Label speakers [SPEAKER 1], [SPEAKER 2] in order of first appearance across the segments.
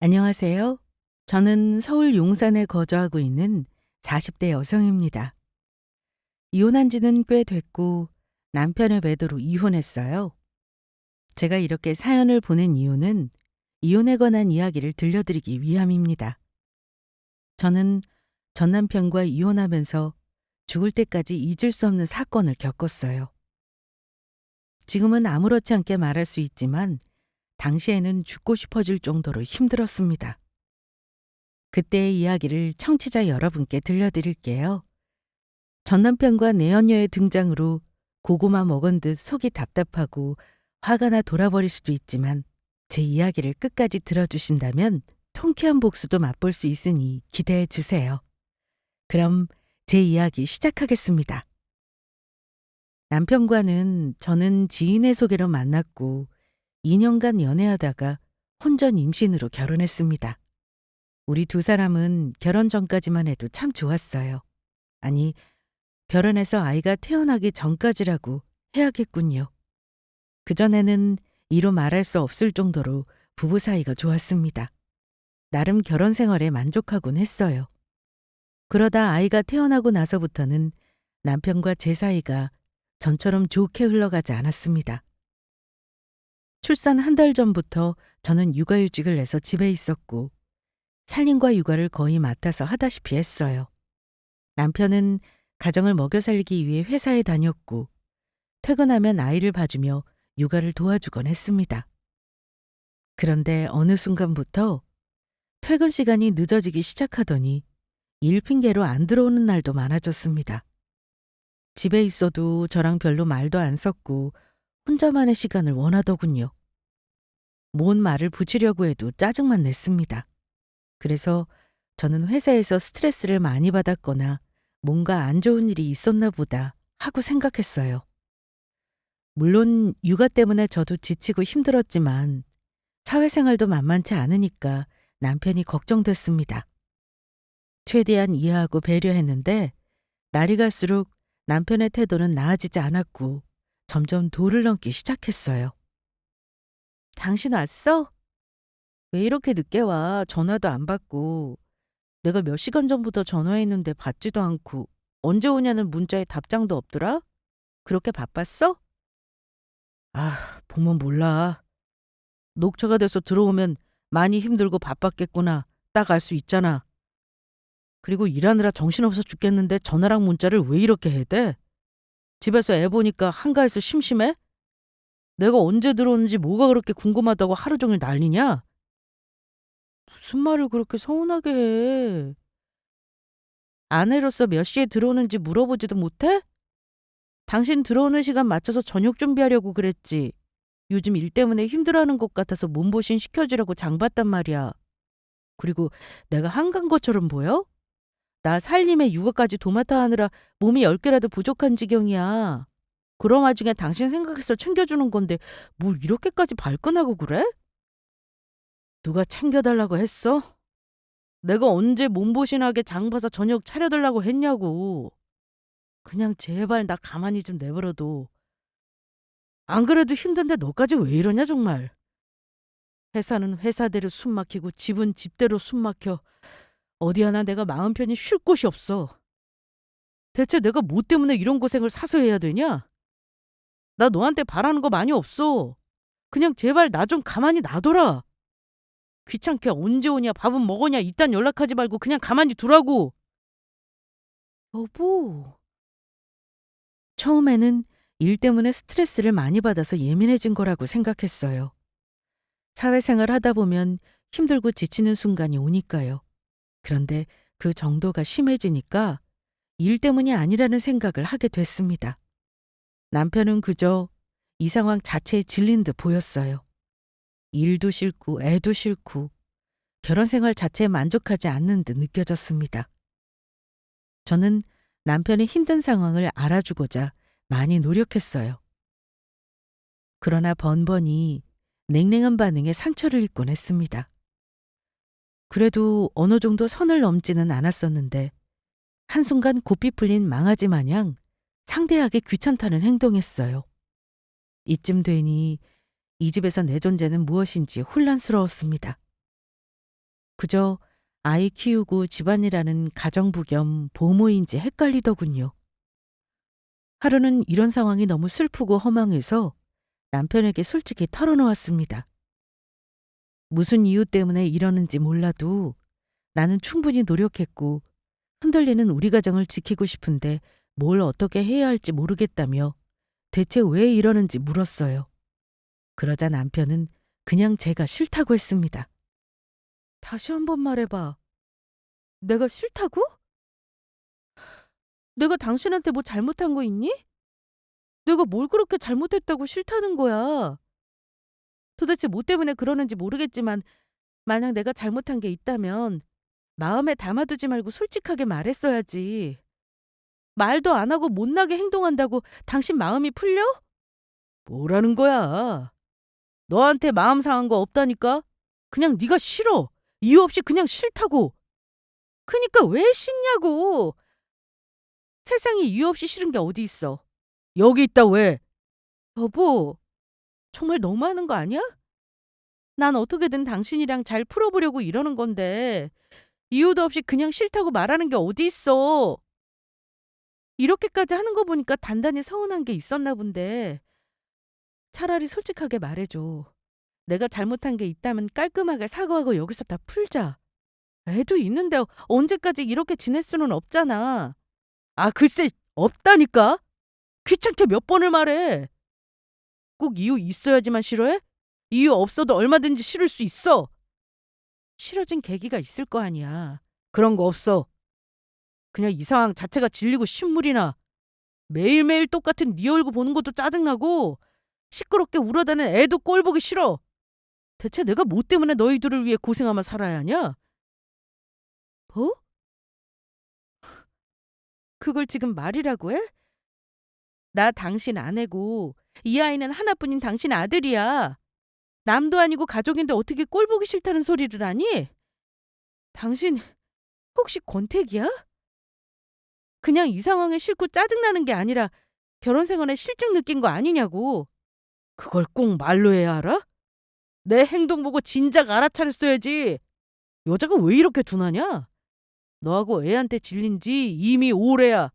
[SPEAKER 1] 안녕하세요. 저는 서울 용산에 거주하고 있는 40대 여성입니다. 이혼한 지는 꽤 됐고 남편의 외도로 이혼했어요. 제가 이렇게 사연을 보낸 이유는 이혼에 관한 이야기를 들려드리기 위함입니다. 저는 전 남편과 이혼하면서 죽을 때까지 잊을 수 없는 사건을 겪었어요. 지금은 아무렇지 않게 말할 수 있지만 당시에는 죽고 싶어질 정도로 힘들었습니다. 그때의 이야기를 청취자 여러분께 들려드릴게요. 전 남편과 내연녀의 등장으로 고구마 먹은 듯 속이 답답하고 화가 나 돌아버릴 수도 있지만 제 이야기를 끝까지 들어주신다면 통쾌한 복수도 맛볼 수 있으니 기대해 주세요. 그럼 제 이야기 시작하겠습니다. 남편과는 저는 지인의 소개로 만났고 2년간 연애하다가 혼전 임신으로 결혼했습니다. 우리 두 사람은 결혼 전까지만 해도 참 좋았어요. 아니, 결혼해서 아이가 태어나기 전까지라고 해야겠군요. 그전에는 이로 말할 수 없을 정도로 부부 사이가 좋았습니다. 나름 결혼 생활에 만족하곤 했어요. 그러다 아이가 태어나고 나서부터는 남편과 제 사이가 전처럼 좋게 흘러가지 않았습니다. 출산 한 달 전부터 저는 육아휴직을 내서 집에 있었고 살림과 육아를 거의 맡아서 하다시피 했어요. 남편은 가정을 먹여 살리기 위해 회사에 다녔고 퇴근하면 아이를 봐주며 육아를 도와주곤 했습니다. 그런데 어느 순간부터 퇴근 시간이 늦어지기 시작하더니 일 핑계로 안 들어오는 날도 많아졌습니다. 집에 있어도 저랑 별로 말도 안 섞고 혼자만의 시간을 원하더군요. 뭔 말을 붙이려고 해도 짜증만 냈습니다. 그래서 저는 회사에서 스트레스를 많이 받았거나 뭔가 안 좋은 일이 있었나 보다 하고 생각했어요. 물론 육아 때문에 저도 지치고 힘들었지만 사회생활도 만만치 않으니까 남편이 걱정됐습니다. 최대한 이해하고 배려했는데 날이 갈수록 남편의 태도는 나아지지 않았고 점점 도를 넘기 시작했어요. 당신 왔어? 왜 이렇게 늦게 와? 전화도 안 받고. 내가 몇 시간 전부터 전화했는데 받지도 않고 언제 오냐는 문자에 답장도 없더라? 그렇게 바빴어? 아, 보면 몰라. 녹초가 돼서 들어오면 많이 힘들고 바빴겠구나. 딱 알 수 있잖아. 그리고 일하느라 정신없어 죽겠는데 전화랑 문자를 왜 이렇게 해야 돼? 집에서 애 보니까 한가해서 심심해? 내가 언제 들어오는지 뭐가 그렇게 궁금하다고 하루 종일 난리냐? 무슨 말을 그렇게 서운하게 해? 아내로서 몇 시에 들어오는지 물어보지도 못해? 당신 들어오는 시간 맞춰서 저녁 준비하려고 그랬지. 요즘 일 때문에 힘들어하는 것 같아서 몸보신 시켜주려고 장 봤단 말이야. 그리고 내가 한간 것처럼 보여? 나 살림에 육아까지 도맡아 하느라 몸이 10개라도 부족한 지경이야. 그런 와중에 당신 생각해서 챙겨주는 건데 뭘 이렇게까지 발끈하고 그래? 누가 챙겨달라고 했어? 내가 언제 몸보신하게 장 봐서 저녁 차려달라고 했냐고. 그냥 제발 나 가만히 좀 내버려둬. 안 그래도 힘든데 너까지 왜 이러냐 정말. 회사는 회사대로 숨 막히고 집은 집대로 숨 막혀. 어디 하나 내가 마음 편히 쉴 곳이 없어. 대체 내가 뭐 때문에 이런 고생을 사서 해야 되냐? 나 너한테 바라는 거 많이 없어. 그냥 제발 나 좀 가만히 놔둬라. 귀찮게 언제 오냐 밥은 먹었냐 이딴 연락하지 말고 그냥 가만히 두라고. 여보. 처음에는 일 때문에 스트레스를 많이 받아서 예민해진 거라고 생각했어요. 사회생활 하다 보면 힘들고 지치는 순간이 오니까요. 그런데 그 정도가 심해지니까 일 때문이 아니라는 생각을 하게 됐습니다. 남편은 그저 이 상황 자체에 질린 듯 보였어요. 일도 싫고 애도 싫고 결혼 생활 자체에 만족하지 않는 듯 느껴졌습니다. 저는 남편의 힘든 상황을 알아주고자 많이 노력했어요. 그러나 번번이 냉랭한 반응에 상처를 입곤 했습니다. 그래도 어느 정도 선을 넘지는 않았었는데 한순간 고삐 풀린 망아지 마냥 상대하기 귀찮다는 행동했어요. 이쯤 되니 이 집에서 내 존재는 무엇인지 혼란스러웠습니다. 그저 아이 키우고 집안일하는 가정부 겸 보모인지 헷갈리더군요. 하루는 이런 상황이 너무 슬프고 허망해서 남편에게 솔직히 털어놓았습니다. 무슨 이유 때문에 이러는지 몰라도 나는 충분히 노력했고 흔들리는 우리 가정을 지키고 싶은데 뭘 어떻게 해야 할지 모르겠다며 대체 왜 이러는지 물었어요. 그러자 남편은 그냥 제가 싫다고 했습니다. 다시 한번 말해봐. 내가 싫다고? 내가 당신한테 뭐 잘못한 거 있니? 내가 뭘 그렇게 잘못했다고 싫다는 거야. 도대체 뭐 때문에 그러는지 모르겠지만 만약 내가 잘못한 게 있다면 마음에 담아두지 말고 솔직하게 말했어야지. 말도 안 하고 못나게 행동한다고 당신 마음이 풀려? 뭐라는 거야? 너한테 마음 상한 거 없다니까? 그냥 네가 싫어. 이유 없이 그냥 싫다고. 그니까 왜 싫냐고. 세상에 이유 없이 싫은 게 어디 있어. 여기 있다 왜? 여보, 정말 너무하는 거 아니야? 난 어떻게든 당신이랑 잘 풀어보려고 이러는 건데 이유도 없이 그냥 싫다고 말하는 게 어디 있어. 이렇게까지 하는 거 보니까 단단히 서운한 게 있었나 본데 차라리 솔직하게 말해줘. 내가 잘못한 게 있다면 깔끔하게 사과하고 여기서 다 풀자. 애도 있는데 언제까지 이렇게 지낼 수는 없잖아. 아, 글쎄, 없다니까? 귀찮게 몇 번을 말해. 꼭 이유 있어야지만 싫어해? 이유 없어도 얼마든지 싫을 수 있어. 싫어진 계기가 있을 거 아니야. 그런 거 없어. 그냥 이 상황 자체가 질리고 신물이 나. 매일매일 똑같은 네 얼굴 보는 것도 짜증나고 시끄럽게 울어대는 애도 꼴 보기 싫어. 대체 내가 뭐 때문에 너희들을 위해 고생하며 살아야 하냐? 뭐? 그걸 지금 말이라고 해? 나 당신 아내고 이 아이는 하나뿐인 당신 아들이야. 남도 아니고 가족인데 어떻게 꼴 보기 싫다는 소리를 하니? 당신 혹시 권태기야? 그냥 이 상황에 싫고 짜증나는 게 아니라 결혼 생활에 실증 느낀 거 아니냐고. 그걸 꼭 말로 해야 알아? 내 행동 보고 진작 알아차렸어야지. 여자가 왜 이렇게 둔하냐? 너하고 애한테 질린 지 이미 오래야.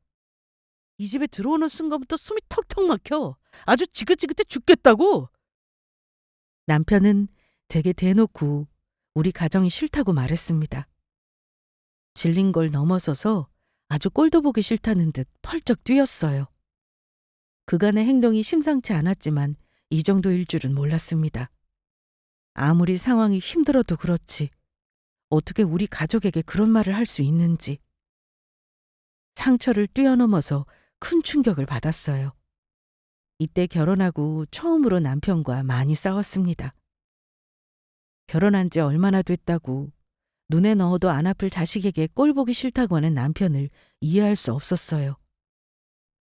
[SPEAKER 1] 이 집에 들어오는 순간부터 숨이 턱턱 막혀. 아주 지긋지긋해 죽겠다고. 남편은 제게 대놓고 우리 가정이 싫다고 말했습니다. 질린 걸 넘어서서 아주 꼴도 보기 싫다는 듯 펄쩍 뛰었어요. 그간의 행동이 심상치 않았지만 이 정도일 줄은 몰랐습니다. 아무리 상황이 힘들어도 그렇지 어떻게 우리 가족에게 그런 말을 할 수 있는지. 상처를 뛰어넘어서 큰 충격을 받았어요. 이때 결혼하고 처음으로 남편과 많이 싸웠습니다. 결혼한 지 얼마나 됐다고 눈에 넣어도 안 아플 자식에게 꼴 보기 싫다고 하는 남편을 이해할 수 없었어요.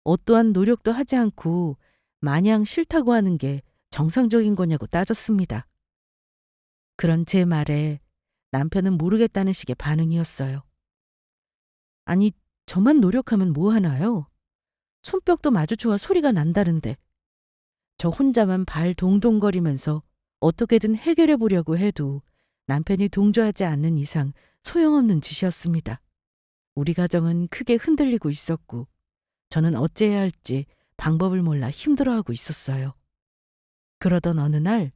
[SPEAKER 1] 어떠한 노력도 하지 않고 마냥 싫다고 하는 게 정상적인 거냐고 따졌습니다. 그런 제 말에 남편은 모르겠다는 식의 반응이었어요. 아니, 저만 노력하면 뭐 하나요? 손뼉도 마주쳐와 소리가 난다는데 저 혼자만 발 동동거리면서 어떻게든 해결해 보려고 해도 남편이 동조하지 않는 이상 소용없는 짓이었습니다. 우리 가정은 크게 흔들리고 있었고 저는 어찌해야 할지 방법을 몰라 힘들어하고 있었어요. 그러던 어느 날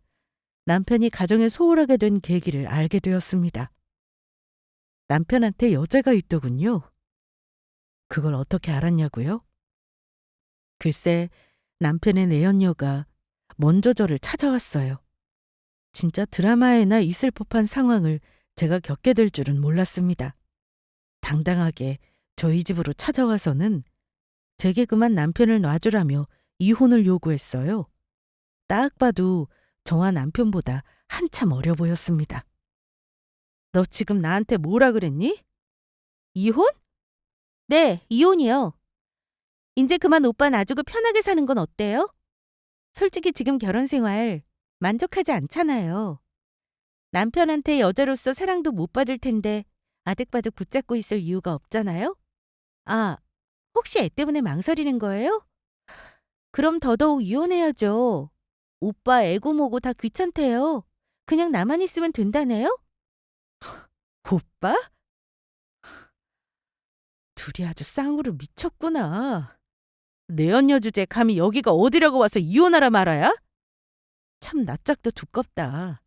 [SPEAKER 1] 남편이 가정에 소홀하게 된 계기를 알게 되었습니다. 남편한테 여자가 있더군요. 그걸 어떻게 알았냐고요? 글쎄, 남편의 내연녀가 먼저 저를 찾아왔어요. 진짜 드라마에나 있을 법한 상황을 제가 겪게 될 줄은 몰랐습니다. 당당하게 저희 집으로 찾아와서는 제게 그만 남편을 놔주라며 이혼을 요구했어요. 딱 봐도 저와 남편보다 한참 어려 보였습니다. 너 지금 나한테 뭐라 그랬니? 이혼? 네, 이혼이요. 이제 그만 오빠 놔주고 편하게 사는 건 어때요? 솔직히 지금 결혼 생활 만족하지 않잖아요. 남편한테 여자로서 사랑도 못 받을 텐데 아득바득 붙잡고 있을 이유가 없잖아요? 아, 혹시 애 때문에 망설이는 거예요? 그럼 더더욱 이혼해야죠. 오빠 애고 뭐고 다 귀찮대요. 그냥 나만 있으면 된다네요? 오빠? 둘이 아주 쌍으로 미쳤구나. 내연녀 주제에 감히 여기가 어디라고 와서 이혼하라 말아야? 참 낯짝도 두껍다.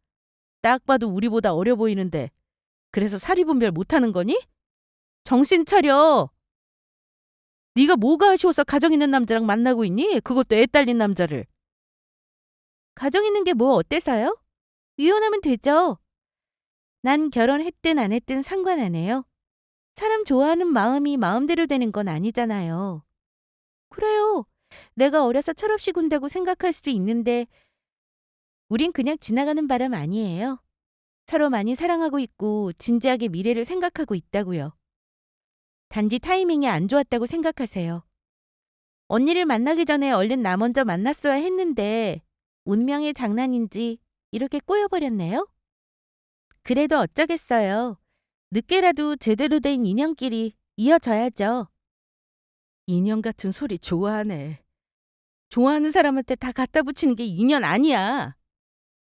[SPEAKER 1] 딱 봐도 우리보다 어려 보이는데 그래서 사리분별 못하는 거니? 정신 차려. 네가 뭐가 아쉬워서 가정 있는 남자랑 만나고 있니? 그것도 애 딸린 남자를. 가정 있는 게 뭐 어때서요? 이혼하면 되죠. 난 결혼했든 안 했든 상관 안 해요. 사람 좋아하는 마음이 마음대로 되는 건 아니잖아요. 그래요. 내가 어려서 철없이 군다고 생각할 수도 있는데 우린 그냥 지나가는 바람 아니에요. 서로 많이 사랑하고 있고 진지하게 미래를 생각하고 있다고요. 단지 타이밍이 안 좋았다고 생각하세요. 언니를 만나기 전에 얼른 나 먼저 만났어야 했는데 운명의 장난인지 이렇게 꼬여버렸네요. 그래도 어쩌겠어요. 늦게라도 제대로 된 인연끼리 이어져야죠. 인연 같은 소리 좋아하네. 좋아하는 사람한테 다 갖다 붙이는 게 인연 아니야.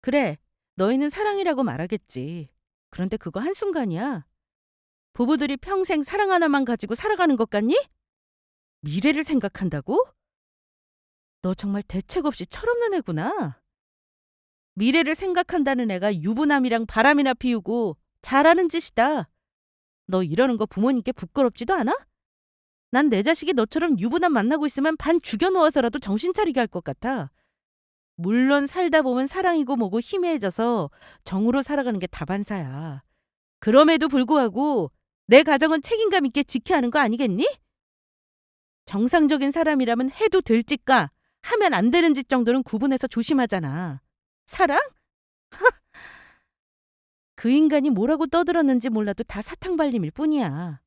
[SPEAKER 1] 그래, 너희는 사랑이라고 말하겠지. 그런데 그거 한순간이야. 부부들이 평생 사랑 하나만 가지고 살아가는 것 같니? 미래를 생각한다고? 너 정말 대책 없이 철없는 애구나. 미래를 생각한다는 애가 유부남이랑 바람이나 피우고 잘하는 짓이다. 너 이러는 거 부모님께 부끄럽지도 않아? 난 내 자식이 너처럼 유부남 만나고 있으면 반 죽여놓아서라도 정신 차리게 할 것 같아. 물론 살다 보면 사랑이고 뭐고 희미해져서 정으로 살아가는 게 다반사야. 그럼에도 불구하고 내 가정은 책임감 있게 지켜야 하는 거 아니겠니? 정상적인 사람이라면 해도 될 짓과 하면 안 되는 짓 정도는 구분해서 조심하잖아. 사랑? 그 인간이 뭐라고 떠들었는지 몰라도 다 사탕발림일 뿐이야.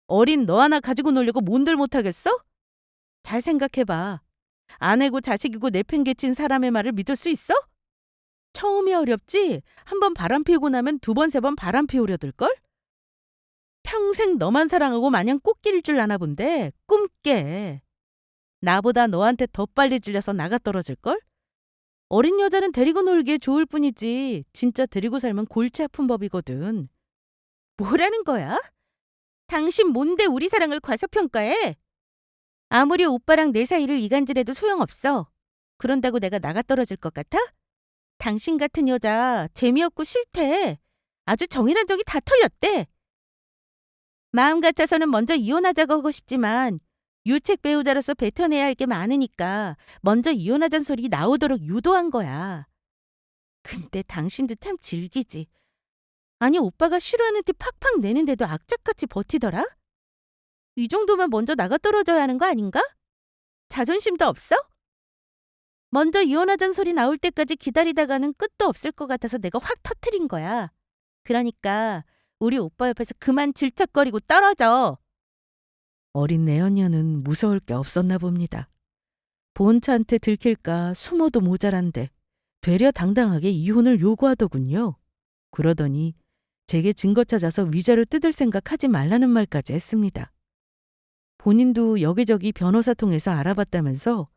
[SPEAKER 1] 어린 너 하나 가지고 놀려고 뭔들 못하겠어? 잘 생각해봐. 아내고 자식이고 내팽개친 사람의 말을 믿을 수 있어? 처음이 어렵지 한 번 바람 피우고 나면 두 번, 세 번 바람 피우려 들걸? 평생 너만 사랑하고 마냥 꽃길일 줄 아나 본데 꿈깨. 나보다 너한테 더 빨리 질려서 나가 떨어질걸? 어린 여자는 데리고 놀기에 좋을 뿐이지 진짜 데리고 살면 골치 아픈 법이거든. 뭐라는 거야? 당신 뭔데 우리 사랑을 과소평가해? 아무리 오빠랑 내 사이를 이간질해도 소용없어. 그런다고 내가 나가 떨어질 것 같아? 당신 같은 여자 재미없고 싫대. 아주 정이란 적이 다 털렸대. 마음 같아서는 먼저 이혼하자고 하고 싶지만 유책 배우자로서 뱉어내야 할 게 많으니까 먼저 이혼하자는 소리 나오도록 유도한 거야. 근데 당신도 참 질기지. 아니 오빠가 싫어하는 티 팍팍 내는데도 악착같이 버티더라? 이 정도면 먼저 나가 떨어져야 하는 거 아닌가? 자존심도 없어? 먼저 이혼하자는 소리 나올 때까지 기다리다가는 끝도 없을 것 같아서 내가 확 터트린 거야. 그러니까 우리 오빠 옆에서 그만 질척거리고 떨어져. 어린 내연녀는 무서울 게 없었나 봅니다. 보은차한테 들킬까 숨어도 모자란데 되려 당당하게 이혼을 요구하더군요. 그러더니 제게 증거 찾아서 위자료 뜯을 생각 하지 말라는 말까지 했습니다. 본인도 여기저기 변호사 통해서 알아봤다면서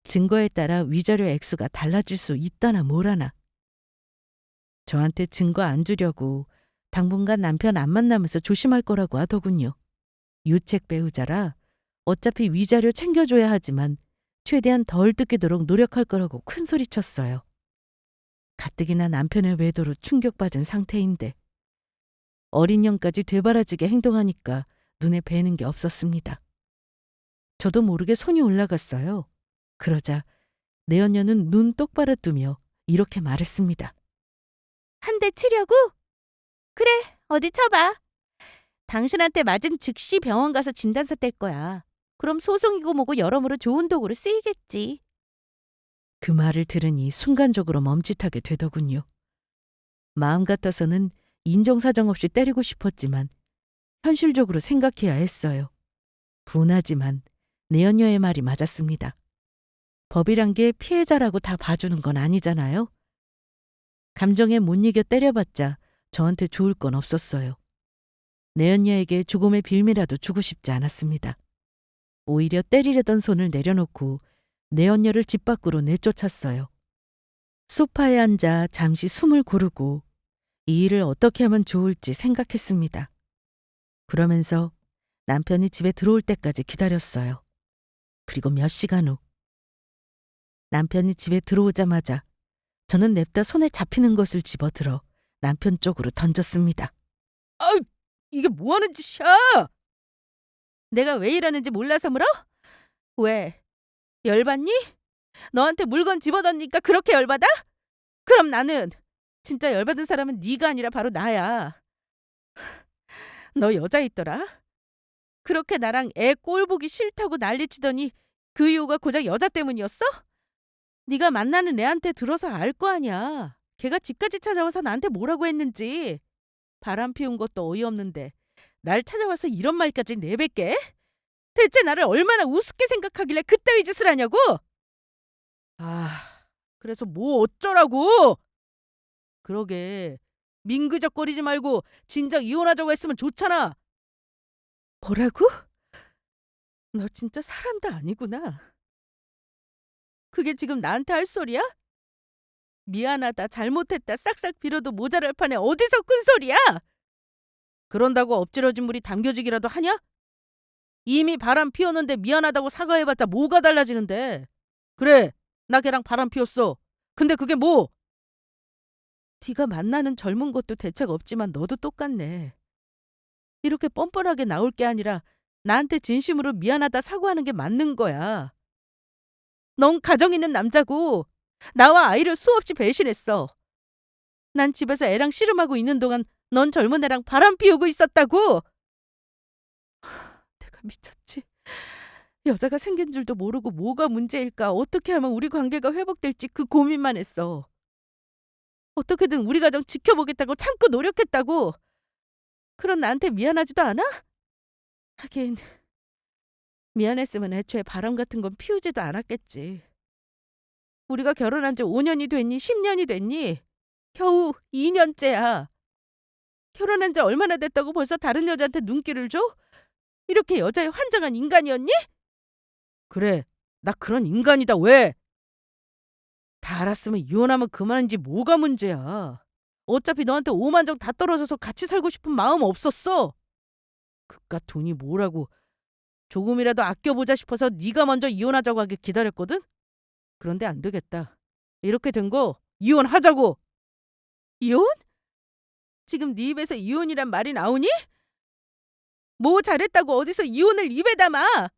[SPEAKER 1] 증거에 따라 위자료 액수가 달라질 수 있다나 뭐라나. 저한테 증거 안 주려고 당분간 남편 안 만나면서 조심할 거라고 하더군요. 유책 배우자라 어차피 위자료 챙겨줘야 하지만 최대한 덜 뜯기도록 노력할 거라고 큰소리쳤어요. 가뜩이나 남편의 외도로 충격받은 상태인데 어린 년까지 되바라지게 행동하니까 눈에 뵈는 게 없었습니다. 저도 모르게 손이 올라갔어요. 그러자 내연녀는 눈 똑바로 뜨며 이렇게 말했습니다. 한 대 치려고? 그래, 어디 쳐봐. 당신한테 맞은 즉시 병원 가서 진단서 뗄 거야. 그럼 소송이고 뭐고 여러모로 좋은 도구로 쓰이겠지. 그 말을 들으니 순간적으로 멈칫하게 되더군요. 마음 같아서는 인정사정 없이 때리고 싶었지만 현실적으로 생각해야 했어요. 분하지만 내연녀의 말이 맞았습니다. 법이란 게 피해자라고 다 봐주는 건 아니잖아요. 감정에 못 이겨 때려봤자 저한테 좋을 건 없었어요. 내연녀에게 조금의 빌미라도 주고 싶지 않았습니다. 오히려 때리려던 손을 내려놓고 내연녀를 집 밖으로 내쫓았어요. 소파에 앉아 잠시 숨을 고르고 이 일을 어떻게 하면 좋을지 생각했습니다. 그러면서 남편이 집에 들어올 때까지 기다렸어요. 그리고 몇 시간 후 남편이 집에 들어오자마자 저는 냅다 손에 잡히는 것을 집어들어 남편 쪽으로 던졌습니다. 아이, 이게 뭐 하는 짓이야? 내가 왜 이러는지 몰라서 물어? 왜? 열받니? 너한테 물건 집어던지니까 그렇게 열받아? 그럼 나는 진짜 열받은 사람은 네가 아니라 바로 나야. 너 여자 있더라? 그렇게 나랑 애 꼴 보기 싫다고 난리치더니 그 이유가 고작 여자 때문이었어? 네가 만나는 애한테 들어서 알 거 아니야. 걔가 집까지 찾아와서 나한테 뭐라고 했는지. 바람 피운 것도 어이없는데 날 찾아와서 이런 말까지 내뱉게? 대체 나를 얼마나 우습게 생각하길래 그따위 짓을 하냐고? 아, 그래서 뭐 어쩌라고? 그러게 민그적거리지 말고 진작 이혼하자고 했으면 좋잖아. 뭐라고? 너 진짜 사람도 아니구나. 그게 지금 나한테 할 소리야? 미안하다, 잘못했다, 싹싹 빌어도 모자랄 판에 어디서 큰 소리야? 그런다고 엎질러진 물이 담겨지기라도 하냐? 이미 바람 피웠는데 미안하다고 사과해봤자 뭐가 달라지는데. 그래, 나 걔랑 바람 피웠어. 근데 그게 뭐? 네가 만나는 젊은 것도 대책 없지만 너도 똑같네. 이렇게 뻔뻔하게 나올 게 아니라 나한테 진심으로 미안하다 사과하는 게 맞는 거야. 넌 가정 있는 남자고 나와 아이를 수없이 배신했어. 난 집에서 애랑 씨름하고 있는 동안 넌 젊은 애랑 바람 피우고 있었다고. 내가 미쳤지. 여자가 생긴 줄도 모르고 뭐가 문제일까, 어떻게 하면 우리 관계가 회복될지 그 고민만 했어. 어떻게든 우리 가정 지켜보겠다고 참고 노력했다고. 그런 나한테 미안하지도 않아? 하긴 미안했으면 애초에 바람 같은 건 피우지도 않았겠지. 우리가 결혼한 지 5년이 됐니 10년이 됐니? 겨우 2년째야. 결혼한 지 얼마나 됐다고 벌써 다른 여자한테 눈길을 줘? 이렇게 여자에 환장한 인간이었니? 그래, 나 그런 인간이다. 왜? 다 알았으면 이혼하면 그만이지 뭐가 문제야. 어차피 너한테 오만정 다 떨어져서 같이 살고 싶은 마음 없었어. 그깟 돈이 뭐라고. 조금이라도 아껴보자 싶어서 네가 먼저 이혼하자고 하길 기다렸거든? 그런데 안 되겠다. 이렇게 된 거 이혼하자고. 이혼? 지금 네 입에서 이혼이란 말이 나오니? 뭐 잘했다고 어디서 이혼을 입에 담아.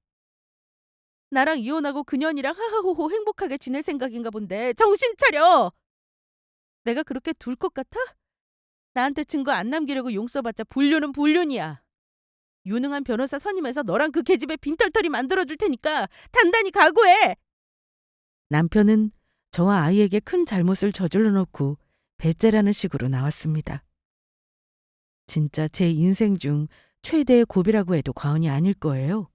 [SPEAKER 1] 나랑 이혼하고 그년이랑 하하호호 행복하게 지낼 생각인가 본데 정신 차려. 내가 그렇게 둘 것 같아? 나한테 증거 안 남기려고 용 써봤자 불륜은 불륜이야. 유능한 변호사 선임해서 너랑 그 계집애 빈털터리 만들어줄 테니까 단단히 각오해. 남편은 저와 아이에게 큰 잘못을 저질러 놓고 배째라는 식으로 나왔습니다. 진짜 제 인생 중 최대의 고비라고 해도 과언이 아닐 거예요.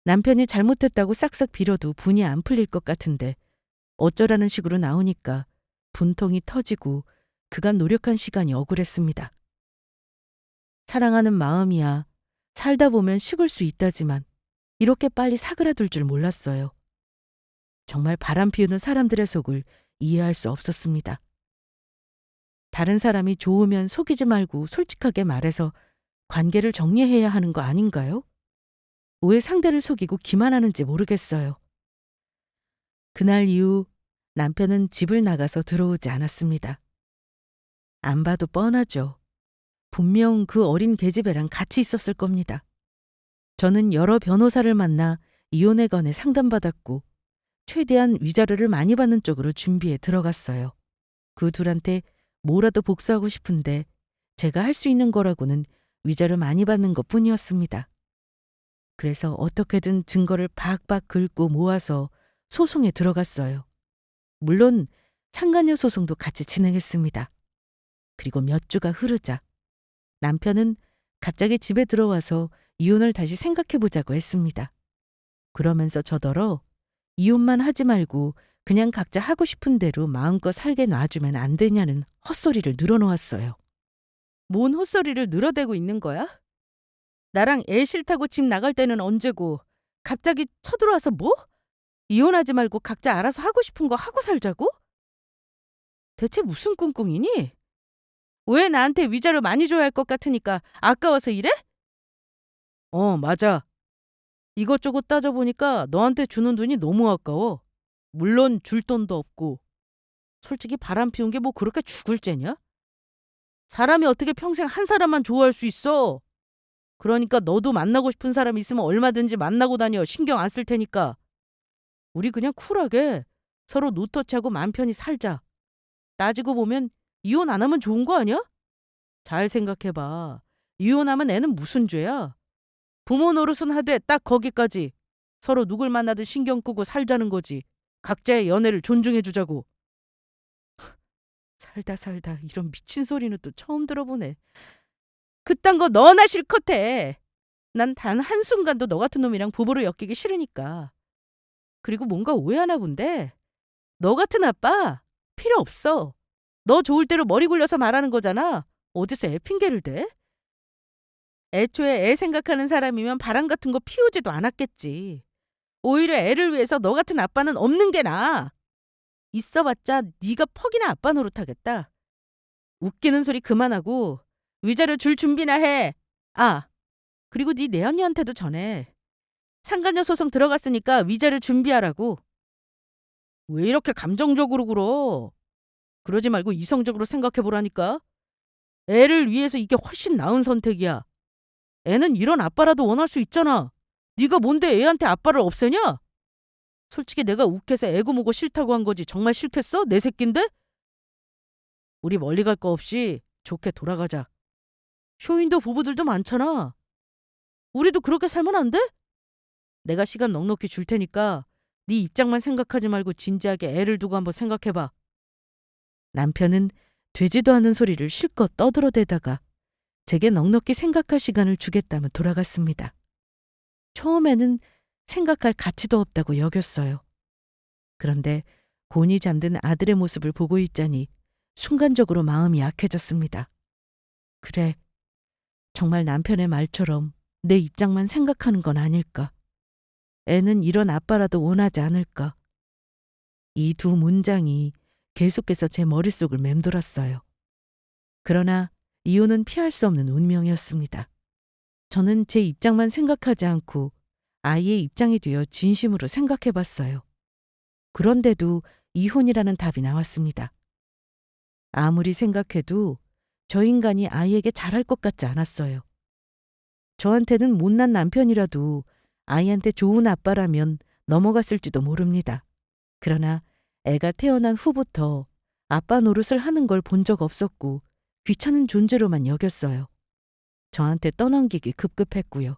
[SPEAKER 1] 남편이 잘못했다고 싹싹 빌어도 분이 안 풀릴 것 같은데 어쩌라는 식으로 나오니까 분통이 터지고 그간 노력한 시간이 억울했습니다. 사랑하는 마음이야 살다 보면 식을 수 있다지만 이렇게 빨리 사그라들 줄 몰랐어요. 정말 바람 피우는 사람들의 속을 이해할 수 없었습니다. 다른 사람이 좋으면 속이지 말고 솔직하게 말해서 관계를 정리해야 하는 거 아닌가요? 왜 상대를 속이고 기만하는지 모르겠어요. 그날 이후 남편은 집을 나가서 들어오지 않았습니다. 안 봐도 뻔하죠. 분명 그 어린 계집애랑 같이 있었을 겁니다. 저는 여러 변호사를 만나 이혼에 관해 상담받았고 최대한 위자료를 많이 받는 쪽으로 준비해 들어갔어요. 그 둘한테 뭐라도 복수하고 싶은데 제가 할 수 있는 거라고는 위자료 많이 받는 것뿐이었습니다. 그래서 어떻게든 증거를 박박 긁고 모아서 소송에 들어갔어요. 물론 상간녀 소송도 같이 진행했습니다. 그리고 몇 주가 흐르자 남편은 갑자기 집에 들어와서 이혼을 다시 생각해보자고 했습니다. 그러면서 저더러 이혼만 하지 말고 그냥 각자 하고 싶은 대로 마음껏 살게 놔주면 안 되냐는 헛소리를 늘어놓았어요. 뭔 헛소리를 늘어대고 있는 거야? 나랑 애 싫다고 집 나갈 때는 언제고 갑자기 쳐들어와서 뭐? 이혼하지 말고 각자 알아서 하고 싶은 거 하고 살자고? 대체 무슨 꿍꿍이니? 왜 나한테 위자료 많이 줘야 할 것 같으니까 아까워서 이래? 맞아. 이것저것 따져보니까 너한테 주는 돈이 너무 아까워. 물론 줄 돈도 없고. 솔직히 바람 피운 게 뭐 그렇게 죽을 죄냐? 사람이 어떻게 평생 한 사람만 좋아할 수 있어? 그러니까 너도 만나고 싶은 사람 있으면 얼마든지 만나고 다녀. 신경 안 쓸 테니까. 우리 그냥 쿨하게 서로 노터치하고 맘 편히 살자. 따지고 보면 이혼 안 하면 좋은 거 아니야? 잘 생각해봐. 이혼하면 애는 무슨 죄야? 부모 노릇은 하되 딱 거기까지. 서로 누굴 만나든 신경 끄고 살자는 거지. 각자의 연애를 존중해주자고. 살다 살다 이런 미친 소리는 또 처음 들어보네. 그딴 거 너나 싫거해. 난 단 한순간도 너 같은 놈이랑 부부로 엮이기 싫으니까. 그리고 뭔가 오해하나 본데. 너 같은 아빠 필요 없어. 너 좋을 대로 머리 굴려서 말하는 거잖아. 어디서 애 핑계를 대? 애초에 애 생각하는 사람이면 바람 같은 거 피우지도 않았겠지. 오히려 애를 위해서 너 같은 아빠는 없는 게 나아. 있어봤자 네가 퍽이나 아빠 노릇하겠다. 웃기는 소리 그만하고 위자료 줄 준비나 해. 아, 그리고 네 내언니한테도 전해. 상간녀 소송 들어갔으니까 위자료 준비하라고. 왜 이렇게 감정적으로 굴어? 그러지 말고 이성적으로 생각해보라니까. 애를 위해서 이게 훨씬 나은 선택이야. 애는 이런 아빠라도 원할 수 있잖아. 네가 뭔데 애한테 아빠를 없애냐? 솔직히 내가 욱해서 애고모고 싫다고 한 거지. 정말 싫겠어? 내 새끼인데? 우리 멀리 갈 거 없이 좋게 돌아가자. 쇼윈도 부부들도 많잖아. 우리도 그렇게 살면 안 돼? 내가 시간 넉넉히 줄 테니까 네 입장만 생각하지 말고 진지하게 애를 두고 한번 생각해봐. 남편은 되지도 않은 소리를 실컷 떠들어대다가 제게 넉넉히 생각할 시간을 주겠다며 돌아갔습니다. 처음에는 생각할 가치도 없다고 여겼어요. 그런데 곤히 잠든 아들의 모습을 보고 있자니 순간적으로 마음이 약해졌습니다. 그래, 정말 남편의 말처럼 내 입장만 생각하는 건 아닐까. 애는 이런 아빠라도 원하지 않을까. 이 두 문장이 계속해서 제 머릿속을 맴돌았어요. 그러나 이혼은 피할 수 없는 운명이었습니다. 저는 제 입장만 생각하지 않고 아이의 입장이 되어 진심으로 생각해 봤어요. 그런데도 이혼이라는 답이 나왔습니다. 아무리 생각해도 저 인간이 아이에게 잘할 것 같지 않았어요. 저한테는 못난 남편이라도 아이한테 좋은 아빠라면 넘어갔을지도 모릅니다. 그러나 애가 태어난 후부터 아빠 노릇을 하는 걸 본 적 없었고 귀찮은 존재로만 여겼어요. 저한테 떠넘기기 급급했고요.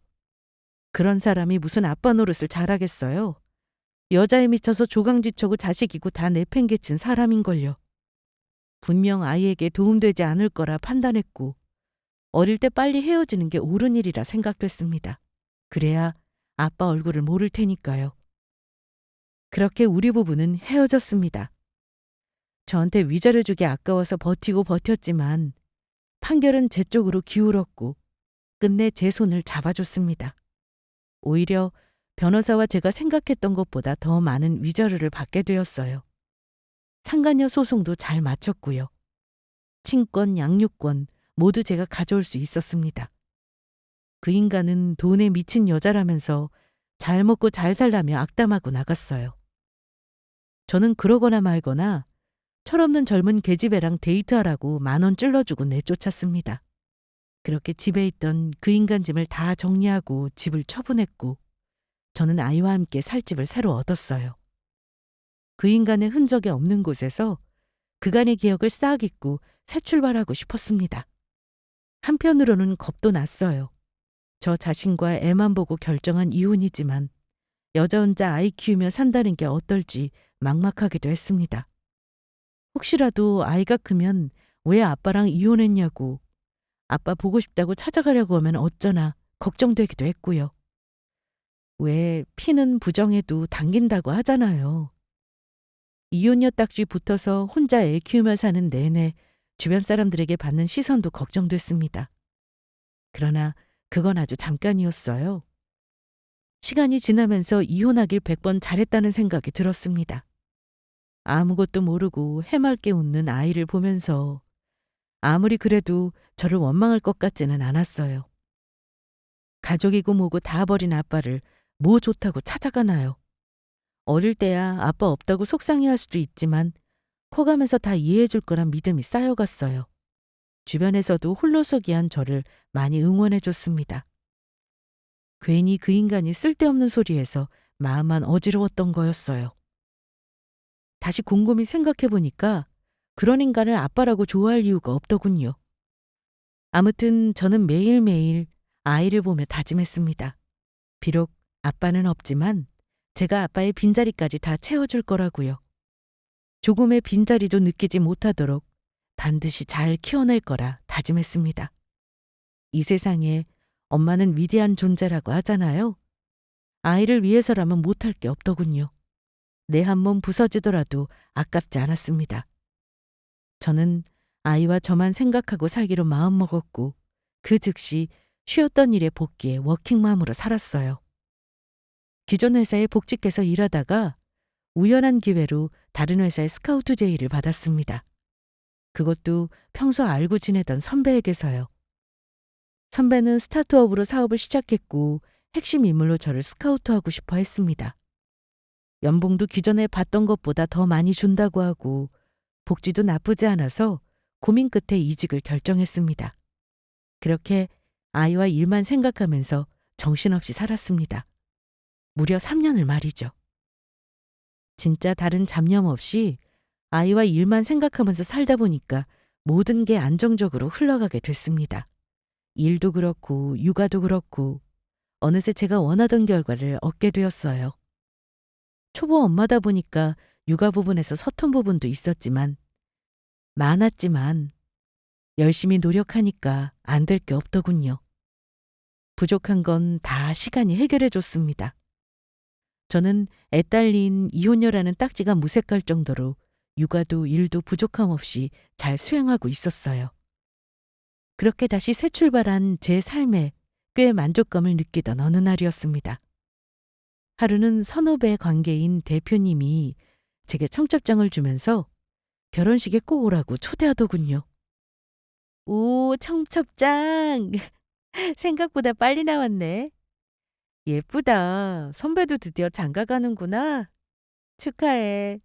[SPEAKER 1] 그런 사람이 무슨 아빠 노릇을 잘하겠어요? 여자에 미쳐서 조강지처고 자식이고 다 내팽개친 사람인걸요. 분명 아이에게 도움되지 않을 거라 판단했고 어릴 때 빨리 헤어지는 게 옳은 일이라 생각됐습니다. 그래야 아빠 얼굴을 모를 테니까요. 그렇게 우리 부부는 헤어졌습니다. 저한테 위자료 주기 아까워서 버티고 버텼지만 판결은 제 쪽으로 기울었고 끝내 제 손을 잡아줬습니다. 오히려 변호사와 제가 생각했던 것보다 더 많은 위자료를 받게 되었어요. 상간녀 소송도 잘 마쳤고요. 친권, 양육권 모두 제가 가져올 수 있었습니다. 그 인간은 돈에 미친 여자라면서 잘 먹고 잘 살라며 악담하고 나갔어요. 저는 그러거나 말거나 철없는 젊은 계집애랑 데이트하라고 10,000원 찔러주고 내쫓았습니다. 그렇게 집에 있던 그 인간 짐을 다 정리하고 집을 처분했고 저는 아이와 함께 살 집을 새로 얻었어요. 그 인간의 흔적이 없는 곳에서 그간의 기억을 싹 잊고 새 출발하고 싶었습니다. 한편으로는 겁도 났어요. 저 자신과 애만 보고 결정한 이혼이지만 여자 혼자 아이 키우며 산다는 게 어떨지 막막하기도 했습니다. 혹시라도 아이가 크면 왜 아빠랑 이혼했냐고, 아빠 보고 싶다고 찾아가려고 하면 어쩌나 걱정되기도 했고요. 왜 피는 부정해도 당긴다고 하잖아요. 이혼녀 딱지 붙어서 혼자 애 키우며 사는 내내 주변 사람들에게 받는 시선도 걱정됐습니다. 그러나 그건 아주 잠깐이었어요. 시간이 지나면서 이혼하길 100번 잘했다는 생각이 들었습니다. 아무것도 모르고 해맑게 웃는 아이를 보면서 아무리 그래도 저를 원망할 것 같지는 않았어요. 가족이고 뭐고 다 버린 아빠를 뭐 좋다고 찾아가나요? 어릴 때야 아빠 없다고 속상해할 수도 있지만 커가면서 다 이해해 줄 거란 믿음이 쌓여갔어요. 주변에서도 홀로서기한 저를 많이 응원해 줬습니다. 괜히 그 인간이 쓸데없는 소리에서 마음만 어지러웠던 거였어요. 다시 곰곰이 생각해 보니까 그런 인간을 아빠라고 좋아할 이유가 없더군요. 아무튼 저는 매일매일 아이를 보며 다짐했습니다. 비록 아빠는 없지만 제가 아빠의 빈자리까지 다 채워줄 거라고요. 조금의 빈자리도 느끼지 못하도록 반드시 잘 키워낼 거라 다짐했습니다. 이 세상에 엄마는 위대한 존재라고 하잖아요. 아이를 위해서라면 못할 게 없더군요. 내 한 몸 부서지더라도 아깝지 않았습니다. 저는 아이와 저만 생각하고 살기로 마음먹었고 그 즉시 쉬었던 일에 복귀해 워킹맘으로 살았어요. 기존 회사에 복직해서 일하다가 우연한 기회로 다른 회사에 스카우트 제의를 받았습니다. 그것도 평소 알고 지내던 선배에게서요. 선배는 스타트업으로 사업을 시작했고 핵심 인물로 저를 스카우트하고 싶어 했습니다. 연봉도 기존에 받던 것보다 더 많이 준다고 하고 복지도 나쁘지 않아서 고민 끝에 이직을 결정했습니다. 그렇게 아이와 일만 생각하면서 정신없이 살았습니다. 무려 3년을 말이죠. 진짜 다른 잡념 없이 아이와 일만 생각하면서 살다 보니까 모든 게 안정적으로 흘러가게 됐습니다. 일도 그렇고 육아도 그렇고 어느새 제가 원하던 결과를 얻게 되었어요. 초보 엄마다 보니까 육아 부분에서 서툰 부분도 있었지만 많았지만 열심히 노력하니까 안 될 게 없더군요. 부족한 건 다 시간이 해결해 줬습니다. 저는 애딸린 이혼녀라는 딱지가 무색할 정도로 육아도 일도 부족함 없이 잘 수행하고 있었어요. 그렇게 다시 새 출발한 제 삶에 꽤 만족감을 느끼던 어느 날이었습니다. 하루는 선후배 관계인 대표님이 제게 청첩장을 주면서 결혼식에 꼭 오라고 초대하더군요. 오, 청첩장! 생각보다 빨리 나왔네. 예쁘다. 선배도 드디어 장가 가는구나. 축하해.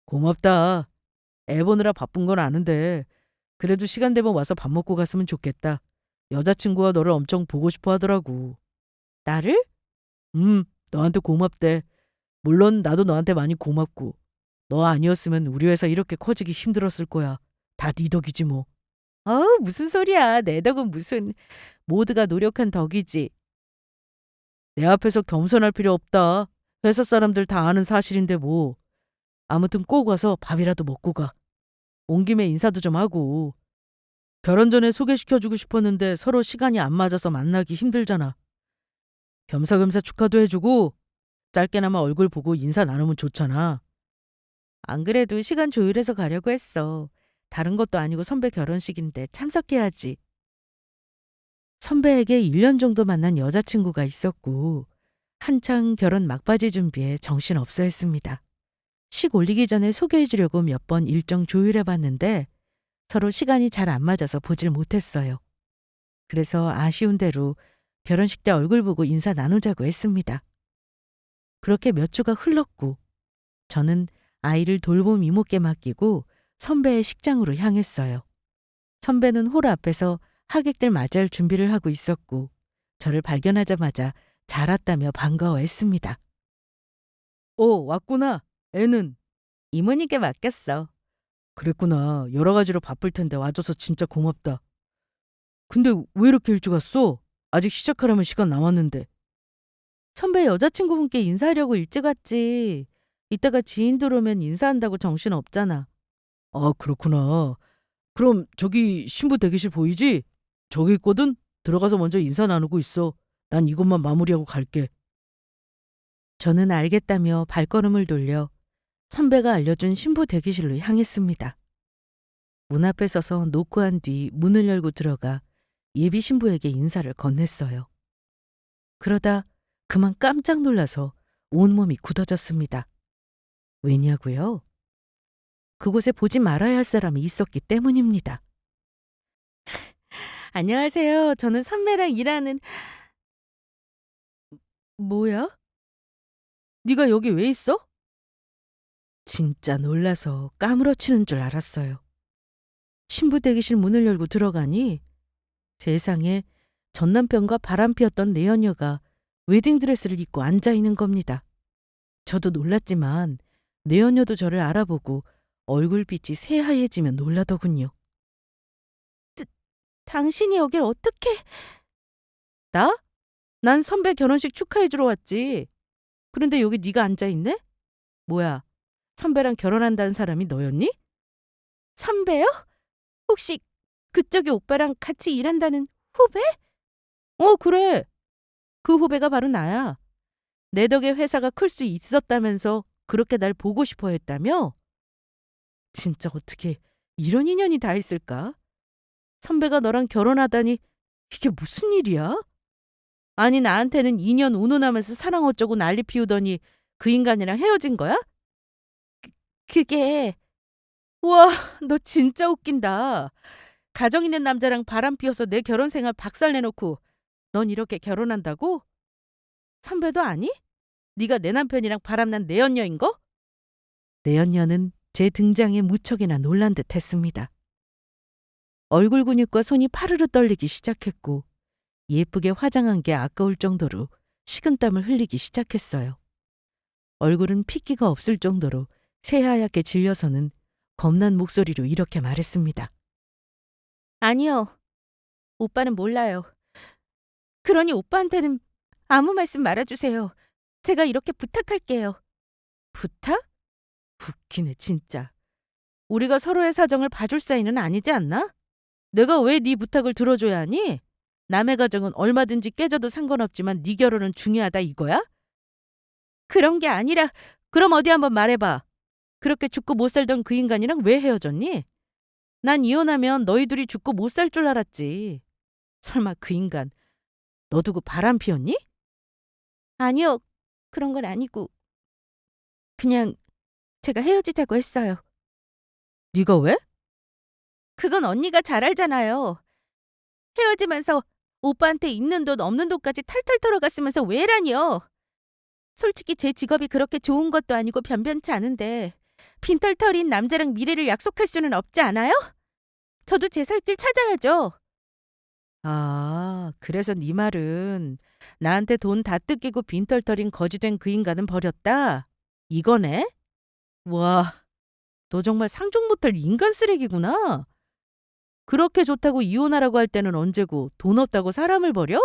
[SPEAKER 1] 고맙다. 애 보느라 바쁜 건 아는데 그래도 시간 되면 와서 밥 먹고 갔으면 좋겠다. 여자친구가 너를 엄청 보고 싶어 하더라고. 나를? 너한테 고맙대. 물론 나도 너한테 많이 고맙고. 너 아니었으면 우리 회사 이렇게 커지기 힘들었을 거야. 다 네 덕이지 뭐. 무슨 소리야. 내 덕은 무슨. 모두가 노력한 덕이지. 내 앞에서 겸손할 필요 없다. 회사 사람들 다 아는 사실인데 뭐. 아무튼 꼭 와서 밥이라도 먹고 가. 온 김에 인사도 좀 하고. 결혼 전에 소개시켜주고 싶었는데 서로 시간이 안 맞아서 만나기 힘들잖아. 겸사겸사 축하도 해주고 짧게나마 얼굴 보고 인사 나누면 좋잖아. 안 그래도 시간 조율해서 가려고 했어. 다른 것도 아니고 선배 결혼식인데 참석해야지. 선배에게 1년 정도 만난 여자친구가 있었고 한창 결혼 막바지 준비에 정신없어 했습니다. 식 올리기 전에 소개해 주려고 몇 번 일정 조율해 봤는데 서로 시간이 잘 안 맞아서 보질 못했어요. 그래서 아쉬운 대로 결혼식 때 얼굴 보고 인사 나누자고 했습니다. 그렇게 몇 주가 흘렀고 저는 아이를 돌봄 이모께 맡기고 선배의 식장으로 향했어요. 선배는 홀 앞에서 하객들 맞이할 준비를 하고 있었고 저를 발견하자마자 잘 왔다며 반가워했습니다. 오, 왔구나. 애는? 이모님께 맡겼어. 그랬구나. 여러 가지로 바쁠 텐데 와줘서 진짜 고맙다. 근데 왜 이렇게 일찍 왔어? 아직 시작하려면 시간 남았는데. 선배 여자친구분께 인사하려고 일찍 왔지. 이따가 지인 들어오면 인사한다고 정신 없잖아. 아, 그렇구나. 그럼 저기 신부 대기실 보이지? 저기 있거든? 들어가서 먼저 인사 나누고 있어. 난 이것만 마무리하고 갈게. 저는 알겠다며 발걸음을 돌려 선배가 알려준 신부 대기실로 향했습니다. 문 앞에 서서 놓고 한 뒤 문을 열고 들어가 예비 신부에게 인사를 건넸어요. 그러다 그만 깜짝 놀라서 온몸이 굳어졌습니다. 왜냐고요? 그곳에 보지 말아야 할 사람이 있었기 때문입니다. 안녕하세요. 저는 선배랑 일하는... 뭐야? 네가 여기 왜 있어? 진짜 놀라서 까무러치는 줄 알았어요. 신부 대기실 문을 열고 들어가니 세상에 전남편과 바람피었던 내연녀가 웨딩드레스를 입고 앉아 있는 겁니다. 저도 놀랐지만 내연녀도 저를 알아보고 얼굴빛이 새하얘지며 놀라더군요. 당신이 여길 어떻게... 나? 난 선배 결혼식 축하해주러 왔지. 그런데 여기 네가 앉아있네? 뭐야, 선배랑 결혼한다는 사람이 너였니? 선배요? 혹시 그쪽이 오빠랑 같이 일한다는 후배? 그래. 그 후배가 바로 나야. 내 덕에 회사가 클 수 있었다면서 그렇게 날 보고 싶어 했다며? 진짜 어떻게 이런 인연이 다 있을까? 선배가 너랑 결혼하다니 이게 무슨 일이야? 아니 나한테는 2년 운운하면서 사랑 어쩌고 난리 피우더니 그 인간이랑 헤어진 거야? 그게... 우와, 너 진짜 웃긴다. 가정 있는 남자랑 바람 피워서 내 결혼 생활 박살내놓고 넌 이렇게 결혼한다고? 선배도 아니? 네가 내 남편이랑 바람난 내연녀인 거? 내연녀는 제 등장에 무척이나 놀란 듯 했습니다. 얼굴 근육과 손이 파르르 떨리기 시작했고 예쁘게 화장한 게 아까울 정도로 식은땀을 흘리기 시작했어요. 얼굴은 핏기가 없을 정도로 새하얗게 질려서는 겁난 목소리로 이렇게 말했습니다. 아니요. 오빠는 몰라요. 그러니 오빠한테는 아무 말씀 말아주세요. 제가 이렇게 부탁할게요. 부탁? 웃기네 진짜. 우리가 서로의 사정을 봐줄 사이는 아니지 않나? 내가 왜 네 부탁을 들어줘야 하니? 남의 가정은 얼마든지 깨져도 상관없지만 네 결혼은 중요하다 이거야? 그런 게 아니라... 그럼 어디 한번 말해봐. 그렇게 죽고 못 살던 그 인간이랑 왜 헤어졌니? 난 이혼하면 너희 둘이 죽고 못 살 줄 알았지. 설마 그 인간 너 두고 바람 피웠니? 아니요. 그런 건 아니고 그냥 제가 헤어지자고 했어요. 네가 왜? 그건 언니가 잘 알잖아요. 헤어지면서 오빠한테 있는 돈 없는 돈까지 탈탈 털어갔으면서 왜라니요? 솔직히 제 직업이 그렇게 좋은 것도 아니고 변변치 않은데 빈털터리인 남자랑 미래를 약속할 수는 없지 않아요? 저도 제 살 길 찾아야죠. 아, 그래서 네 말은 나한테 돈 다 뜯기고 빈털터린 거지된 그 인간은 버렸다? 이거네? 와, 너 정말 상종 못할 인간 쓰레기구나. 그렇게 좋다고 이혼하라고 할 때는 언제고 돈 없다고 사람을 버려?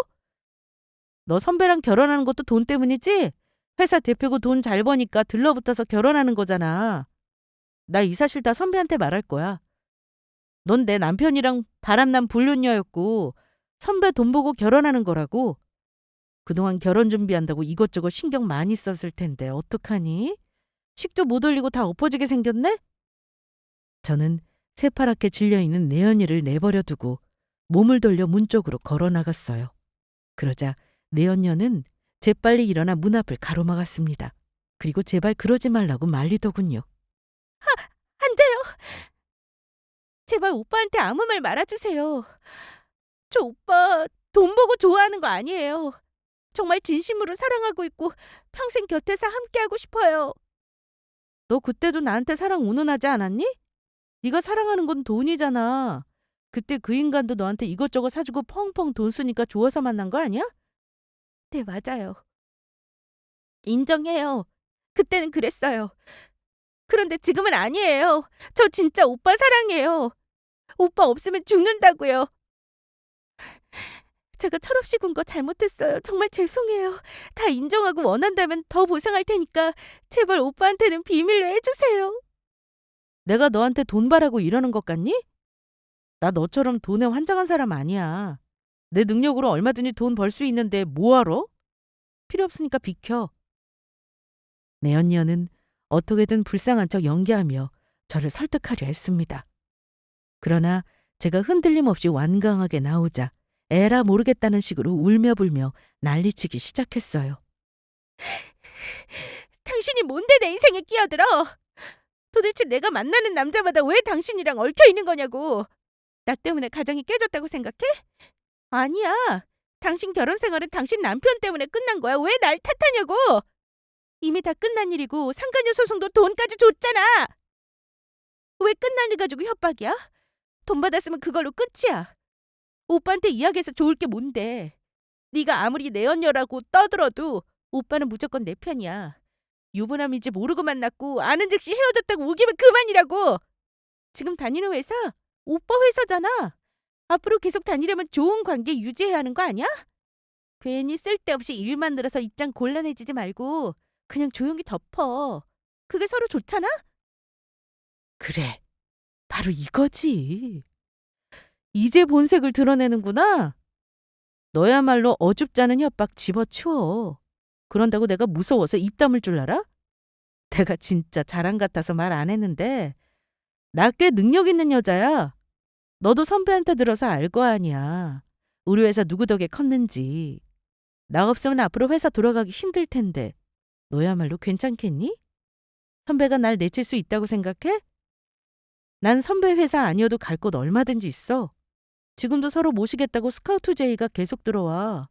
[SPEAKER 1] 너 선배랑 결혼하는 것도 돈 때문이지? 회사 대표고 돈 잘 버니까 들러붙어서 결혼하는 거잖아. 나 이 사실 다 선배한테 말할 거야. 넌 내 남편이랑 바람난 불륜녀였고 선배 돈 보고 결혼하는 거라고. 그동안 결혼 준비한다고 이것저것 신경 많이 썼을 텐데 어떡하니? 식도 못 올리고 다 엎어지게 생겼네? 저는 새파랗게 질려있는 내연이를 내버려 두고 몸을 돌려 문 쪽으로 걸어 나갔어요. 그러자 내연녀는 재빨리 일어나 문 앞을 가로막았습니다. 그리고 제발 그러지 말라고 말리더군요. 안 돼요. 제발 오빠한테 아무 말 말아주세요. 저 오빠 돈 보고 좋아하는 거 아니에요. 정말 진심으로 사랑하고 있고 평생 곁에서 함께하고 싶어요. 너 그때도 나한테 사랑 운운하지 않았니? 네가 사랑하는 건 돈이잖아. 그때 그 인간도 너한테 이것저것 사주고 펑펑 돈 쓰니까 좋아서 만난 거 아니야? 네, 맞아요. 인정해요. 그때는 그랬어요. 그런데 지금은 아니에요. 저 진짜 오빠 사랑해요. 오빠 없으면 죽는다고요. 제가 철없이 군 거 잘못했어요. 정말 죄송해요. 다 인정하고 원한다면 더 보상할 테니까 제발 오빠한테는 비밀로 해주세요. 내가 너한테 돈 바라고 이러는 것 같니? 나 너처럼 돈에 환장한 사람 아니야. 내 능력으로 얼마든지 돈 벌 수 있는데 뭐하러? 필요 없으니까 비켜. 내 언니는 어떻게든 불쌍한 척 연기하며 저를 설득하려 했습니다. 그러나 제가 흔들림 없이 완강하게 나오자 에라 모르겠다는 식으로 울며불며 난리치기 시작했어요. 당신이 뭔데 내 인생에 끼어들어?
[SPEAKER 2] 도대체 내가 만나는 남자마다 왜 당신이랑 얽혀 있는 거냐고. 나 때문에 가정이 깨졌다고 생각해? 아니야. 당신 결혼 생활은 당신 남편 때문에 끝난 거야. 왜 날 탓하냐고. 이미 다 끝난 일이고 상간녀 소송도 돈까지 줬잖아. 왜 끝난 일 가지고 협박이야? 돈 받았으면 그걸로 끝이야. 오빠한테 이야기해서 좋을 게 뭔데. 네가 아무리 내 언녀라고 떠들어도 오빠는 무조건 내 편이야. 유부남인지 모르고 만났고 아는 즉시 헤어졌다고 우기면 그만이라고. 지금 다니는 회사 오빠 회사잖아. 앞으로 계속 다니려면 좋은 관계 유지해야 하는 거 아니야? 괜히 쓸데없이 일만 늘어서 입장 곤란해지지 말고 그냥 조용히 덮어. 그게 서로 좋잖아?
[SPEAKER 1] 그래, 바로 이거지. 이제 본색을 드러내는구나. 너야말로 어줍잖은 협박 집어치워. 그런다고 내가 무서워서 입 다물 줄 알아? 내가 진짜 자랑 같아서 말 안 했는데 나 꽤 능력 있는 여자야. 너도 선배한테 들어서 알 거 아니야. 우리 회사 누구 덕에 컸는지. 나 없으면 앞으로 회사 돌아가기 힘들 텐데 너야말로 괜찮겠니? 선배가 날 내칠 수 있다고 생각해? 난 선배 회사 아니어도 갈 곳 얼마든지 있어. 지금도 서로 모시겠다고 스카우트 제의가 계속 들어와.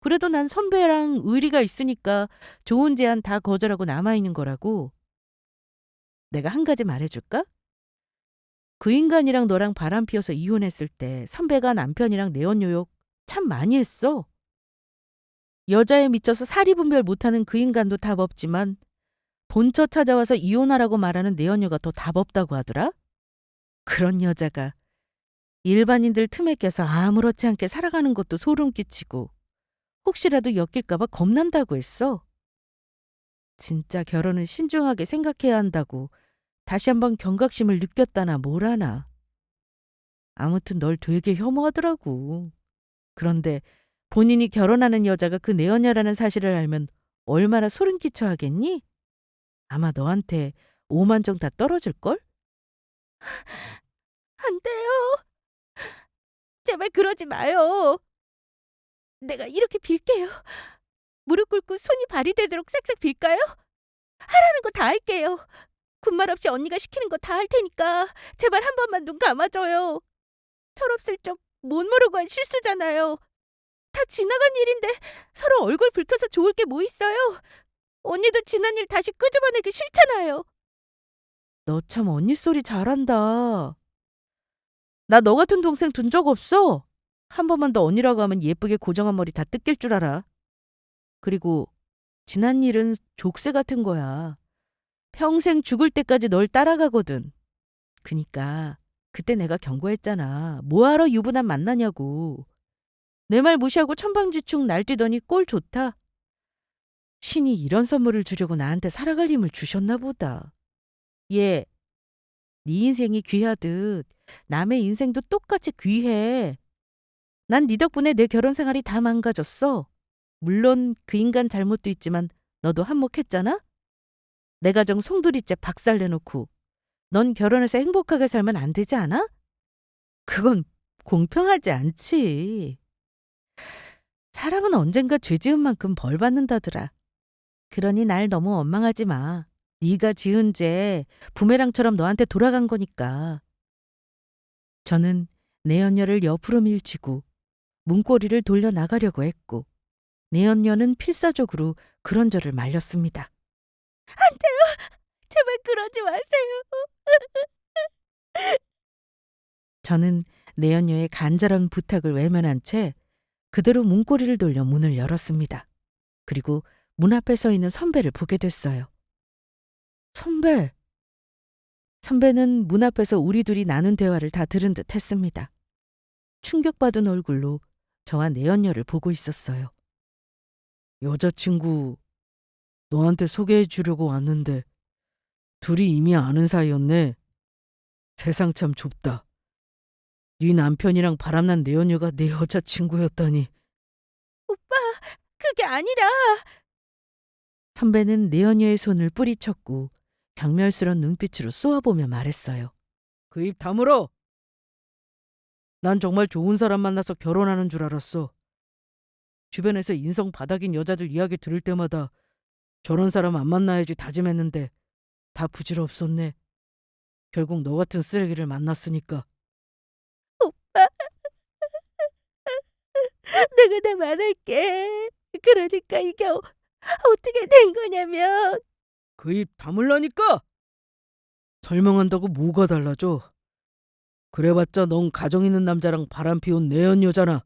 [SPEAKER 1] 그래도 난 선배랑 의리가 있으니까 좋은 제안 다 거절하고 남아있는 거라고. 내가 한 가지 말해줄까? 그 인간이랑 너랑 바람 피워서 이혼했을 때 선배가 남편이랑 내연 요욕 참 많이 했어. 여자에 미쳐서 사리분별 못하는 그 인간도 답 없지만 본처 찾아와서 이혼하라고 말하는 내연녀가 더 답 없다고 하더라. 그런 여자가 일반인들 틈에 껴서 아무렇지 않게 살아가는 것도 소름 끼치고 혹시라도 엮일까 봐 겁난다고 했어. 진짜 결혼은 신중하게 생각해야 한다고 다시 한번 경각심을 느꼈다나 뭐라나. 아무튼 널 되게 혐오하더라고. 그런데 본인이 결혼하는 여자가 그 내연녀라는 사실을 알면 얼마나 소름 끼쳐 하겠니? 아마 너한테 오만정 다 떨어질걸?
[SPEAKER 2] 안 돼요. 제발 그러지 마요. 내가 이렇게 빌게요. 무릎 꿇고 손이 발이 되도록 싹싹 빌까요? 하라는 거 다 할게요. 군말 없이 언니가 시키는 거 다 할 테니까 제발 한 번만 눈 감아줘요. 철없을적 못 모르고 한 실수잖아요. 다 지나간 일인데 서로 얼굴 붉혀서 좋을 게 뭐 있어요. 언니도 지난 일 다시 끄집어내기 싫잖아요.
[SPEAKER 1] 너 참 언니 소리 잘한다. 나 너 같은 동생 둔 적 없어. 한 번만 더 언니라고 하면 예쁘게 고정한 머리 다 뜯길 줄 알아. 그리고 지난 일은 족쇄 같은 거야. 평생 죽을 때까지 널 따라가거든. 그니까 그때 내가 경고했잖아. 뭐하러 유부남 만나냐고. 내 말 무시하고 천방지축 날뛰더니 꼴 좋다. 신이 이런 선물을 주려고 나한테 살아갈 힘을 주셨나 보다. 얘, 네 인생이 귀하듯 남의 인생도 똑같이 귀해. 난 네 덕분에 내 결혼 생활이 다 망가졌어. 물론 그 인간 잘못도 있지만 너도 한몫했잖아? 내 가정 송두리째 박살내놓고 넌 결혼해서 행복하게 살면 안 되지 않아? 그건 공평하지 않지. 사람은 언젠가 죄 지은 만큼 벌 받는다더라. 그러니 날 너무 원망하지 마. 네가 지은 죄 부메랑처럼 너한테 돌아간 거니까. 저는 내 연녀를 옆으로 밀치고 문고리를 돌려 나가려고 했고 내 연녀는 필사적으로 그런 저를 말렸습니다.
[SPEAKER 2] 안 돼요. 제발 그러지 마세요.
[SPEAKER 1] 저는 내 연녀의 간절한 부탁을 외면한 채 그대로 문고리를 돌려 문을 열었습니다. 그리고 문 앞에 서 있는 선배를 보게 됐어요. 선배! 선배는 문 앞에서 우리 둘이 나눈 대화를 다 들은 듯 했습니다. 충격받은 얼굴로 저와 내 연녀를 보고 있었어요. 여자친구 너한테 소개해 주려고 왔는데 둘이 이미 아는 사이였네. 세상 참 좁다. 네 남편이랑 바람난 내 연녀가 내 여자친구였다니.
[SPEAKER 2] 오빠, 그게 아니라.
[SPEAKER 1] 선배는 내 연녀의 손을 뿌리쳤고 경멸스런 눈빛으로 쏘아보며 말했어요. 그 입 다물어. 난 정말 좋은 사람 만나서 결혼하는 줄 알았어. 주변에서 인성 바닥인 여자들 이야기 들을 때마다 저런 사람 안 만나야지 다짐했는데 다 부질없었네. 결국 너 같은 쓰레기를 만났으니까.
[SPEAKER 2] 오빠, 내가 다 말할게. 그러니까 이게 어떻게 된 거냐면
[SPEAKER 1] 그 입 다물라니까! 설명한다고 뭐가 달라져? 그래봤자 넌 가정 있는 남자랑 바람 피운 내연녀잖아.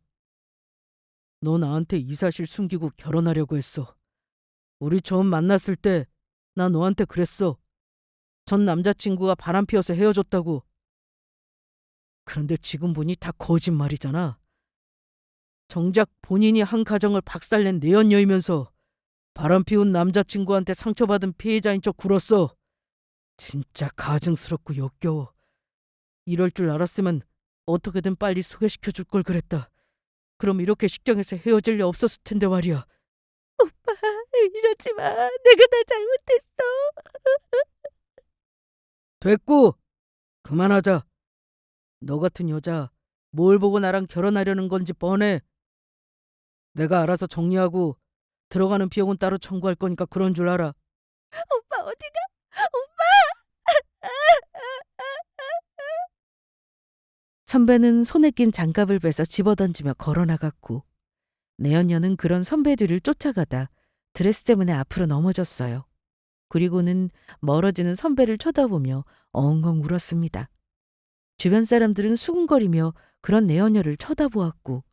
[SPEAKER 1] 너 나한테 이 사실 숨기고 결혼하려고 했어. 우리 처음 만났을 때 나 너한테 그랬어. 전 남자친구가 바람 피워서 헤어졌다고. 그런데 지금 보니 다 거짓말이잖아. 정작 본인이 한 가정을 박살낸 내연녀이면서 바람 피운 남자친구한테 상처받은 피해자인 척 굴었어. 진짜 가증스럽고 역겨워. 이럴 줄 알았으면 어떻게든 빨리 소개시켜 줄 걸 그랬다. 그럼 이렇게 식장에서 헤어질 리 없었을 텐데 말이야.
[SPEAKER 2] 오빠, 이러지 마. 내가 다 잘못했어.
[SPEAKER 1] 됐고, 그만하자. 너 같은 여자 뭘 보고 나랑 결혼하려는 건지 뻔해. 내가 알아서 정리하고 들어가는 비용은 따로 청구할 거니까 그런 줄 알아.
[SPEAKER 2] 오빠 어디가? 오빠!
[SPEAKER 1] 선배는 손에 낀 장갑을 빼서 집어던지며 걸어나갔고 내연녀는 그런 선배들을 쫓아가다 드레스 때문에 앞으로 넘어졌어요. 그리고는 멀어지는 선배를 쳐다보며 엉엉 울었습니다. 주변 사람들은 수군거리며 그런 내연녀를 쳐다보았고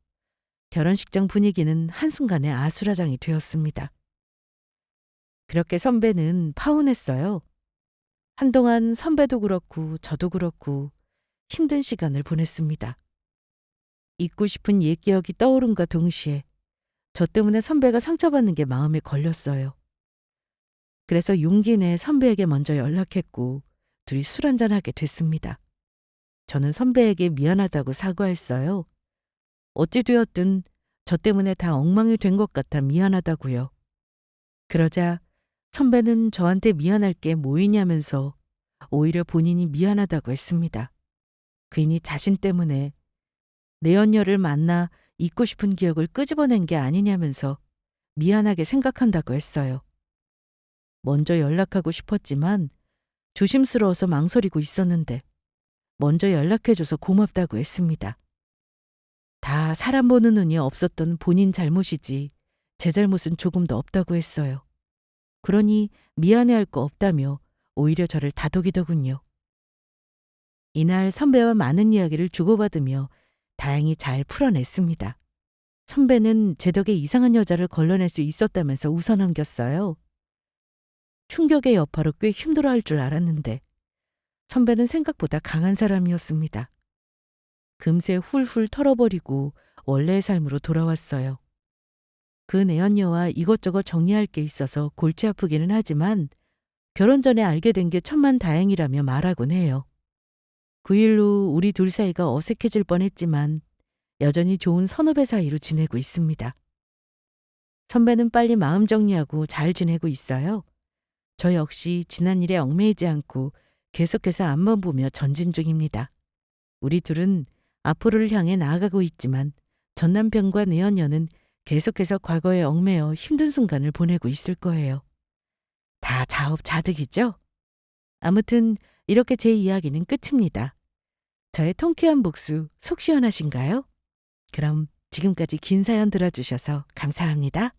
[SPEAKER 1] 결혼식장 분위기는 한순간에 아수라장이 되었습니다. 그렇게 선배는 파혼했어요. 한동안 선배도 그렇고 저도 그렇고 힘든 시간을 보냈습니다. 잊고 싶은 옛 기억이 떠오른과 동시에 저 때문에 선배가 상처받는 게 마음에 걸렸어요. 그래서 용기 내 선배에게 먼저 연락했고 둘이 술 한잔하게 됐습니다. 저는 선배에게 미안하다고 사과했어요. 어찌 되었든 저 때문에 다 엉망이 된 것 같아 미안하다고요. 그러자 선배는 저한테 미안할 게 뭐 있냐면서 오히려 본인이 미안하다고 했습니다. 괜히 자신 때문에 내연녀를 만나 잊고 싶은 기억을 끄집어낸 게 아니냐면서 미안하게 생각한다고 했어요. 먼저 연락하고 싶었지만 조심스러워서 망설이고 있었는데 먼저 연락해줘서 고맙다고 했습니다. 다 사람 보는 눈이 없었던 본인 잘못이지 제 잘못은 조금도 없다고 했어요. 그러니 미안해할 거 없다며 오히려 저를 다독이더군요. 이날 선배와 많은 이야기를 주고받으며 다행히 잘 풀어냈습니다. 선배는 제 덕에 이상한 여자를 걸러낼 수 있었다면서 웃어넘겼어요. 충격의 여파로 꽤 힘들어할 줄 알았는데 선배는 생각보다 강한 사람이었습니다. 금세 훌훌 털어버리고 원래의 삶으로 돌아왔어요. 그 내연녀와 이것저것 정리할 게 있어서 골치 아프기는 하지만 결혼 전에 알게 된 게 천만다행이라며 말하곤 해요. 그 일로 우리 둘 사이가 어색해질 뻔했지만 여전히 좋은 선후배 사이로 지내고 있습니다. 선배는 빨리 마음 정리하고 잘 지내고 있어요. 저 역시 지난 일에 얽매이지 않고 계속해서 앞만 보며 전진 중입니다. 우리 둘은 앞으로를 향해 나아가고 있지만 전 남편과 내연녀는 계속해서 과거에 얽매여 힘든 순간을 보내고 있을 거예요. 다 자업자득이죠? 아무튼 이렇게 제 이야기는 끝입니다. 저의 통쾌한 복수 속 시원하신가요? 그럼 지금까지 긴 사연 들어주셔서 감사합니다.